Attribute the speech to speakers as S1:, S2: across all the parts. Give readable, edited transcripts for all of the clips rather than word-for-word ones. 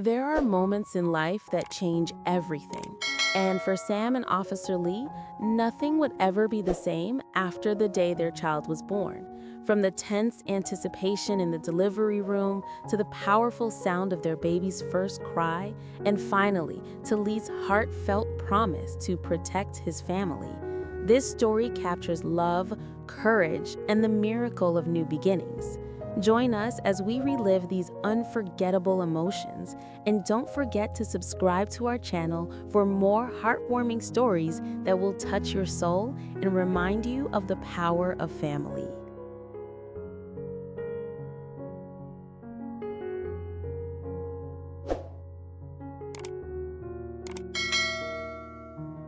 S1: There are moments in life that change everything. And for Sam and Officer Lee, nothing would ever be the same after the day their child was born. From the tense anticipation in the delivery room to the powerful sound of their baby's first cry, and finally to Lee's heartfelt promise to protect his family. This story captures love, courage, and the miracle of new beginnings. Join us as we relive these unforgettable emotions, and don't forget to subscribe to our channel for more heartwarming stories that will touch your soul and remind you of the power of family.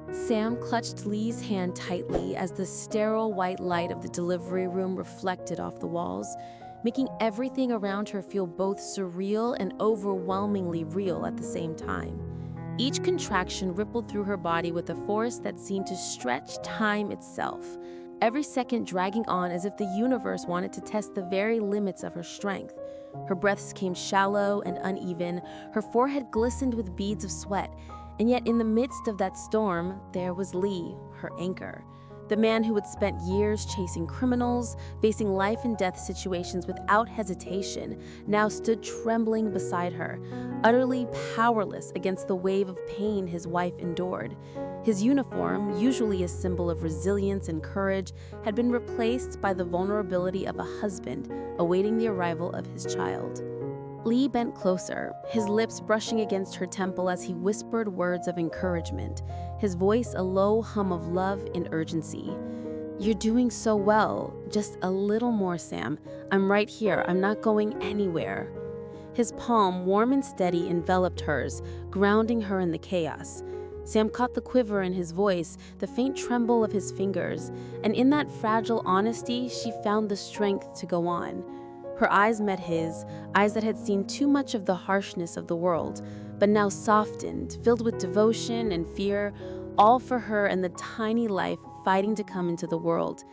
S1: Sam clutched Lee's hand tightly as the sterile white light of the delivery room reflected off the walls, making everything around her feel both surreal and overwhelmingly real at the same time. Each contraction rippled through her body with a force that seemed to stretch time itself, every second dragging on as if the universe wanted to test the very limits of her strength. Her breaths came shallow and uneven, her forehead glistened with beads of sweat, and yet in the midst of that storm, there was Lee, her anchor. The man who had spent years chasing criminals, facing life and death situations without hesitation, now stood trembling beside her, utterly powerless against the wave of pain his wife endured. His uniform, usually a symbol of resilience and courage, had been replaced by the vulnerability of a husband awaiting the arrival of his child. Lee bent closer, his lips brushing against her temple as he whispered words of encouragement, his voice a low hum of love and urgency. "You're doing so well. Just a little more, Sam. I'm right here. I'm not going anywhere." His palm, warm and steady, enveloped hers, grounding her in the chaos. Sam caught the quiver in his voice, the faint tremble of his fingers, and in that fragile honesty, she found the strength to go on. Her eyes met his, eyes that had seen too much of the harshness of the world, but now softened, filled with devotion and fear, all for her and the tiny life fighting to come into the world.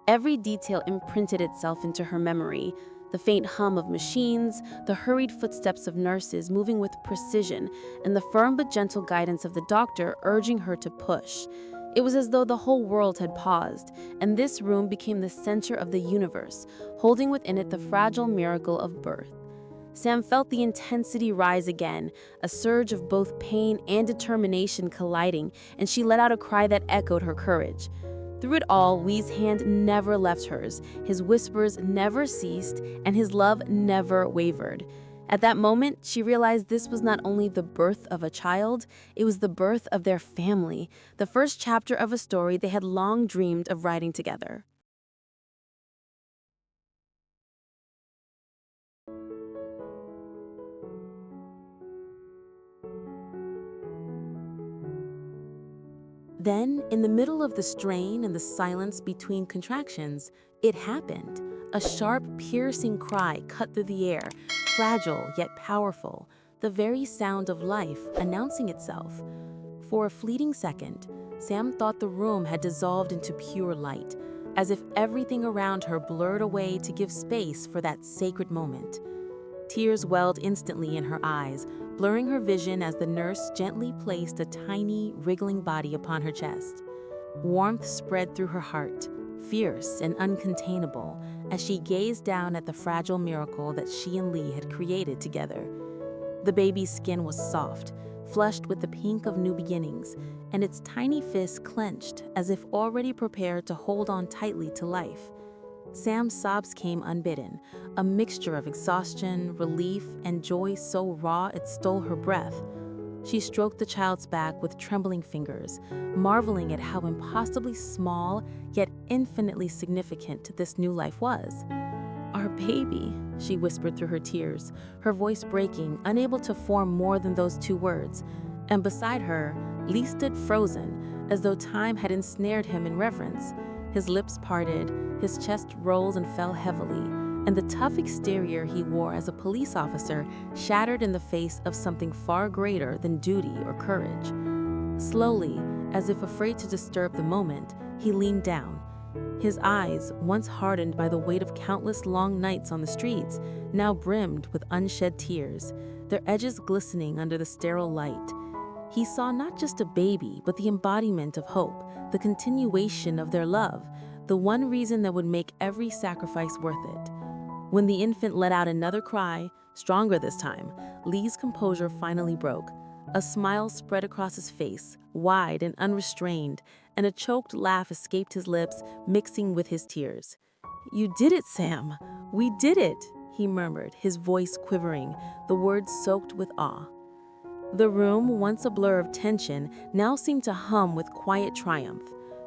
S1: Every detail imprinted itself into her memory, the faint hum of machines, the hurried footsteps of nurses moving with precision, and the firm but gentle guidance of the doctor urging her to push. It was as though the whole world had paused, and this room became the center of the universe, holding within it the fragile miracle of birth. Sam felt the intensity rise again, a surge of both pain and determination colliding, and she let out a cry that echoed her courage. Through it all, Lee's hand never left hers, his whispers never ceased, and his love never wavered. At that moment, she realized this was not only the birth of a child, it was the birth of their family, the first chapter of a story they had long dreamed of writing together. Then, in the middle of the strain and the silence between contractions, it happened. A sharp, piercing cry cut through the air, fragile yet powerful, the very sound of life announcing itself. For a fleeting second, Sam thought the room had dissolved into pure light, as if everything around her blurred away to give space for that sacred moment. Tears welled instantly in her eyes, blurring her vision as the nurse gently placed a tiny, wriggling body upon her chest. Warmth spread through her heart, fierce and uncontainable, as she gazed down at the fragile miracle that she and Lee had created together. The baby's skin was soft, flushed with the pink of new beginnings, and its tiny fists clenched as if already prepared to hold on tightly to life. Sam's sobs came unbidden, a mixture of exhaustion, relief, and joy so raw it stole her breath. She stroked the child's back with trembling fingers, marveling at how impossibly small yet infinitely significant this new life was. "Our baby," she whispered through her tears, her voice breaking, unable to form more than those two words. And beside her, Lee stood frozen, as though time had ensnared him in reverence. His lips parted, his chest rolled and fell heavily, and the tough exterior he wore as a police officer shattered in the face of something far greater than duty or courage. Slowly, as if afraid to disturb the moment, he leaned down. His eyes, once hardened by the weight of countless long nights on the streets, now brimmed with unshed tears. their edges glistening under the sterile light. He saw not just a baby, but the embodiment of hope, the continuation of their love, the one reason that would make every sacrifice worth it. When the infant let out another cry, stronger this time, Lee's composure finally broke. A smile spread across his face, wide and unrestrained, and a choked laugh escaped his lips, mixing with his tears. "You did it, Sam! We did it!" he murmured, his voice quivering, the words soaked with awe. The room, once a blur of tension, now seemed to hum with quiet triumph.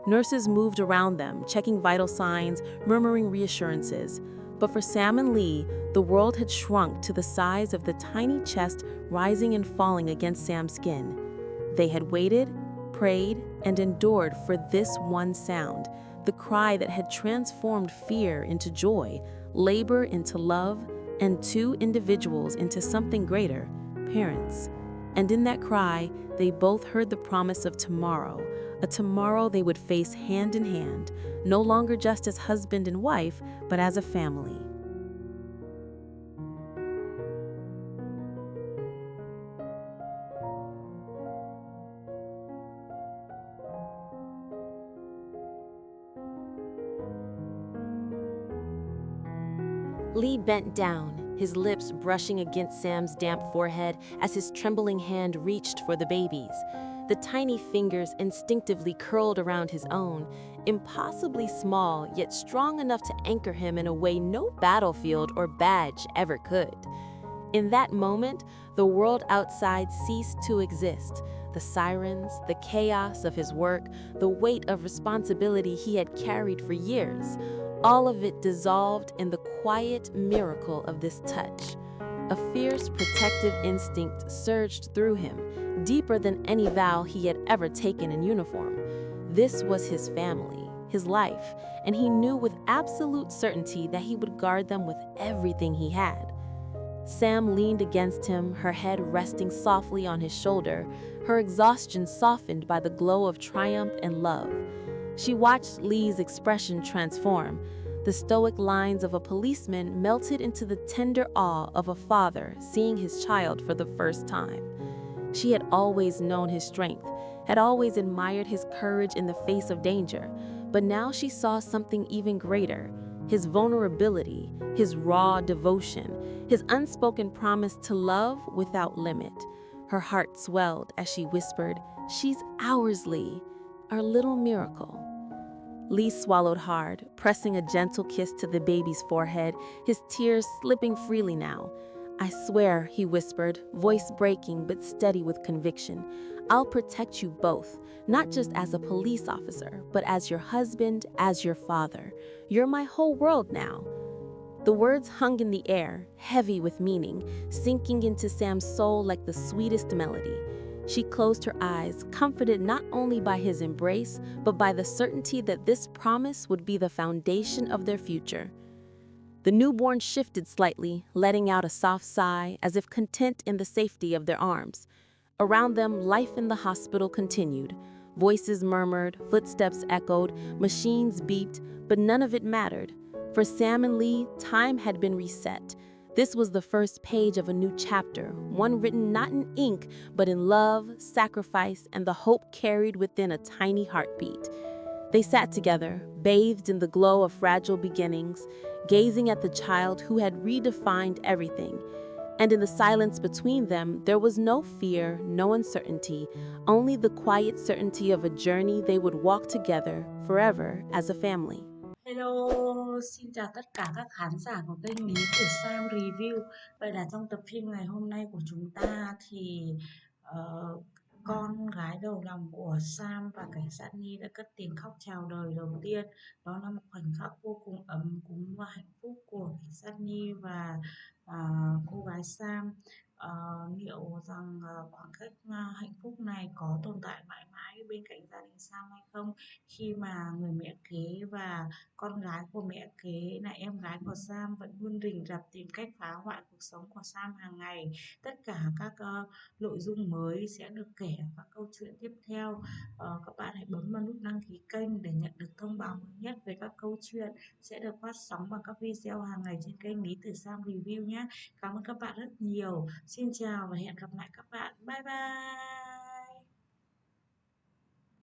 S1: Nurses moved around them, checking vital signs, murmuring reassurances. But for Sam and Lee, the world had shrunk to the size of the tiny chest rising and falling against Sam's skin. They had waited, prayed, and endured for this one sound, the cry that had transformed fear into joy, labor into love, and two individuals into something greater, parents. And in that cry, they both heard the promise of tomorrow, a tomorrow they would face hand in hand, no longer just as husband and wife, but as a family. Lee bent down, his lips brushing against Sam's damp forehead as his trembling hand reached for the baby's. The tiny fingers instinctively curled around his own, impossibly small yet strong enough to anchor him in a way no battlefield or badge ever could. In that moment, the world outside ceased to exist. The sirens, the chaos of his work, the weight of responsibility he had carried for years, all of it dissolved in the quiet miracle of this touch. A fierce protective instinct surged through him, deeper than any vow he had ever taken in uniform. This was his family, his life, and he knew with absolute certainty that he would guard them with everything he had. Sam leaned against him, her head resting softly on his shoulder, her exhaustion softened by the glow of triumph and love. She watched Lee's expression transform. The stoic lines of a policeman melted into the tender awe of a father seeing his child for the first time. She had always known his strength, had always admired his courage in the face of danger, but now she saw something even greater: his vulnerability, his raw devotion, his unspoken promise to love without limit. Her heart swelled as she whispered, "She's ours, Lee, our little miracle." Lee swallowed hard, pressing a gentle kiss to the baby's forehead, his tears slipping freely now. "I swear," he whispered, voice breaking but steady with conviction, "I'll protect you both, not just as a police officer, but as your husband, as your father. You're my whole world now." The words hung in the air, heavy with meaning, sinking into Sam's soul like the sweetest melody. She closed her eyes, comforted not only by his embrace, but by the certainty that this promise would be the foundation of their future. The newborn shifted slightly, letting out a soft sigh, as if content in the safety of their arms. Around them, life in the hospital continued. Voices murmured, footsteps echoed, machines beeped, but none of it mattered. For Sam and Lee, time had been reset. This was the first page of a new chapter, one written not in ink, but in love, sacrifice, and the hope carried within a tiny heartbeat. They sat together, bathed in the glow of fragile beginnings, gazing at the child who had redefined everything. And in the silence between them, there was no fear, no uncertainty, only the quiet certainty of a journey they would walk together forever as a family.
S2: Hello, xin chào tất cả các khán giả của kênh Lý của Sam Review. Vậy là trong tập phim ngày hôm nay của chúng ta thì ờ, con gái đầu lòng của Sam và cảnh sát Nhi đã cất tiếng khóc chào đời đầu tiên. Đó là một khoảnh khắc vô cùng ấm cúng và hạnh phúc của cảnh sát Nhi và cô gái Sam. Liệu rằng khoảng cách hạnh phúc này có tồn tại mãi mãi mãi bên cạnh gia đình Sam hay không, khi mà người mẹ kế và con gái của mẹ kế là em gái của Sam vẫn luôn rình rập tìm cách phá hoại cuộc sống của Sam hàng ngày. Tất cả các nội dung mới sẽ được kể ở các câu chuyện tiếp theo. Các bạn hãy bấm vào nút đăng ký kênh để nhận được thông báo mới nhất về các câu chuyện sẽ được phát sóng bằng các video hàng ngày trên kênh Lý Tử Sam Review nhé. Cảm ơn các bạn rất nhiều. Xin chào và hẹn gặp lại các bạn. Bye bye.